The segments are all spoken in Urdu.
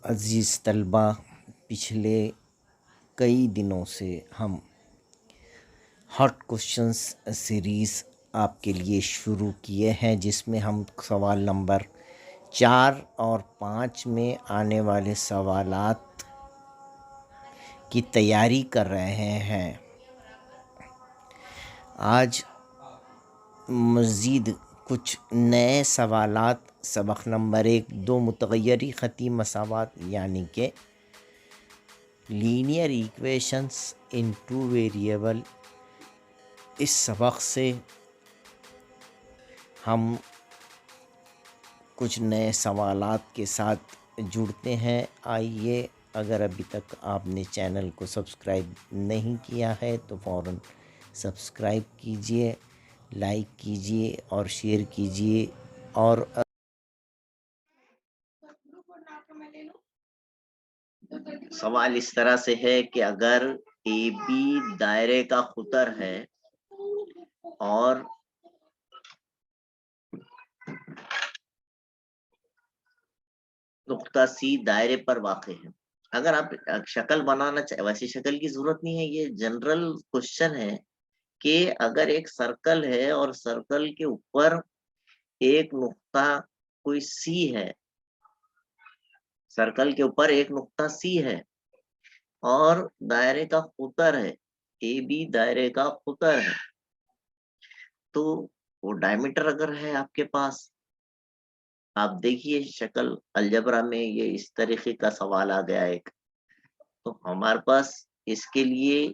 عزیز طلبہ، پچھلے کئی دنوں سے ہم ہاٹ کوشچنس سیریز آپ کے لیے شروع کیے ہیں، جس میں ہم سوال نمبر 4 اور 5 میں آنے والے سوالات کی تیاری کر رہے ہیں۔ آج مزید کچھ نئے سوالات سبق نمبر 1 دو متغیری خطی مساوات یعنی کہ لینئر ایکویشنز ان ٹو ویریبل، اس سبق سے ہم کچھ نئے سوالات کے ساتھ جڑتے ہیں۔ آئیے، اگر ابھی تک آپ نے چینل کو سبسکرائب نہیں کیا ہے تو فوراً سبسکرائب کیجئے، لائک کیجئے اور شیئر کیجئے۔ اور سوال اس طرح سے ہے کہ اگر اے بی دائرے کا قطر ہے اور نقطہ سی دائرے پر واقع ہے، اگر آپ شکل بنانا چاہیں، ویسے شکل کی ضرورت نہیں ہے، یہ جنرل کوشچن ہے کہ اگر ایک سرکل ہے اور سرکل کے اوپر ایک نقطہ کوئی سی ہے، سرکل کے اوپر ایک نقطہ سی ہے اور دائرے کا قطر ہے، اے بی دائرے کا قطر ہے، تو وہ ڈائمیٹر اگر ہے آپ کے پاس، آپ دیکھیے شکل الجبرا میں یہ اس طریقے کا سوال آ گیا ایک، تو ہمارے پاس اس کے لیے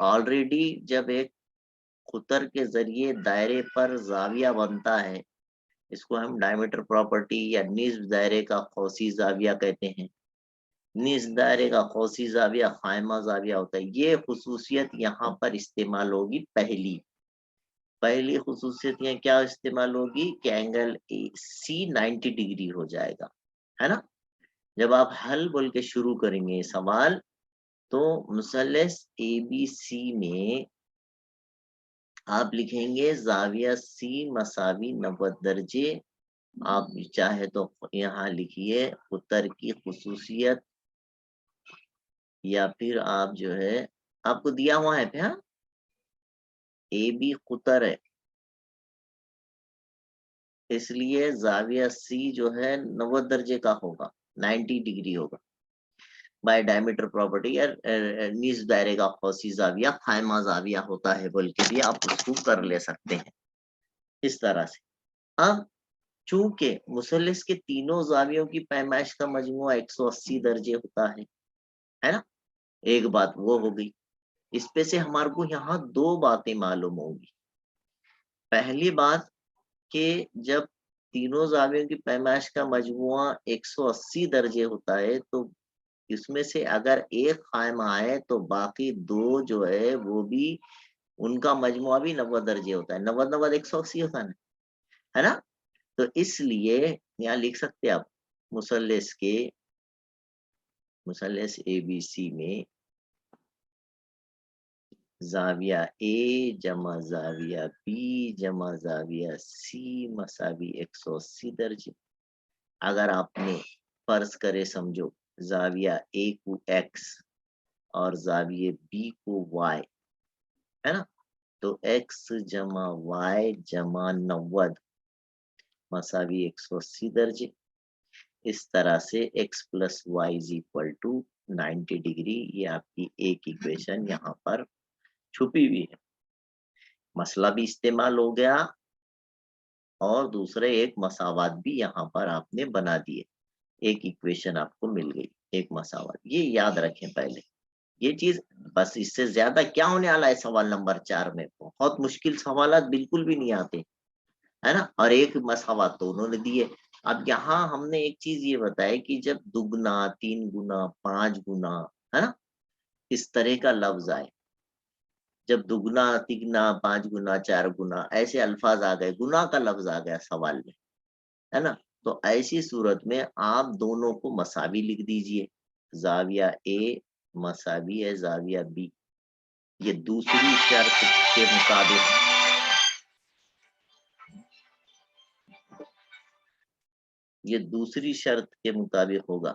آلریڈی جب ایک قطر کے ذریعے دائرے پر زاویہ بنتا ہے، اس کو ہم ڈائمیٹر پراپرٹی یا نصف دائرے کا قوسی زاویہ کہتے ہیں۔ نصف دائرے کا قوسی زاویہ قائمہ زاویہ ہوتا ہے، یہ خصوصیت یہاں پر استعمال ہوگی۔ پہلی خصوصیت یہ کیا استعمال ہوگی کہ اینگل سی 90 ڈگری ہو جائے گا، ہے نا۔ جب آپ حل بول کے شروع کریں گے سوال، تو مثلث اے بی سی میں آپ لکھیں گے زاویہ سی مساوی 90 درجے۔ آپ چاہے تو یہاں لکھیے قطر کی خصوصیت، یا پھر آپ جو ہے آپ کو دیا ہوا ہے ہاں، اے بی قطر ہے، اس لیے زاویہ سی جو ہے 90 درجے کا ہوگا، 90 ڈگری ہوگا بائی ڈائمیٹر پراپرٹی، یا نصف دائرے کا قوسی زاویہ قائمہ زاویہ ہوتا ہے بول کے بھی آپ اس کو کر لے سکتے ہیں اس طرح سے۔ اب چونکہ مثلث کے تینوں زاویوں کی پیمائش کا مجموعہ 180 درجے ہوتا ہے نا، ایک بات وہ ہو گئی۔ اس پہ سے ہمارے کو یہاں دو باتیں معلوم ہوگی۔ پہلی بات کہ جب تینوں زاویوں کی پیمائش کا مجموعہ 180 درجے ہوتا ہے، تو اس میں سے اگر ایک قائم آئے تو باقی دو جو ہے وہ بھی ان کا مجموعہ بھی 90 درجے ہوتا ہے، 90 90 180 ہوتا ہے نا۔ تو اس لیے یہاں لکھ سکتے آپ مثلث اے بی سی میں زاویہ اے جمع زاویہ بی جمع زاویہ سی مساوی 180 درجے۔ اگر آپ نے فرض کرے سمجھو زاویہ اے کو ایکس اور زاویہ بی کو وائی، ہے نا، تو ایکس جمع وائی جمع 90 مساوی 180 درجے۔ اس طرح سے X plus Y is equal to 90 degree, یہ آپ کی ایک ایکویشن یہاں پر چھپی ہوئی ہے۔ مسئلہ بھی استعمال ہو گیا اور دوسرے ایک مساوات بھی یہاں پر آپ نے بنا دیے، ایک ایکویشن آپ کو مل گئی، ایک مساوات۔ یہ یاد رکھیں پہلے یہ چیز، بس اس سے زیادہ کیا ہونے والا ہے سوال نمبر 4 میں، بہت مشکل سوالات بالکل بھی نہیں آتے، ہے نا، اور ایک مساوات تو انہوں نے دیے۔ اب یہاں ہم نے ایک چیز یہ بتایا کہ جب دگنا، 3 گنا، 5 گنا، ہے نا، اس طرح کا لفظ آئے، جب دگنا، تگنا، 5 گنا، 4 گنا ایسے الفاظ آ گئے، گنا کا لفظ آ گیا سوال میں، ہے نا، تو ایسی صورت میں آپ دونوں کو مساوی لکھ دیجئے، زاویہ اے مساوی ہے زاویہ بی، یہ دوسری شرط کے مطابق، یہ دوسری شرط کے مطابق ہوگا۔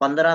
15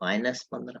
-15,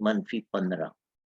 -15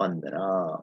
15।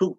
2।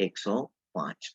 105,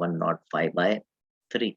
105/3,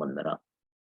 15।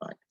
5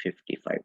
55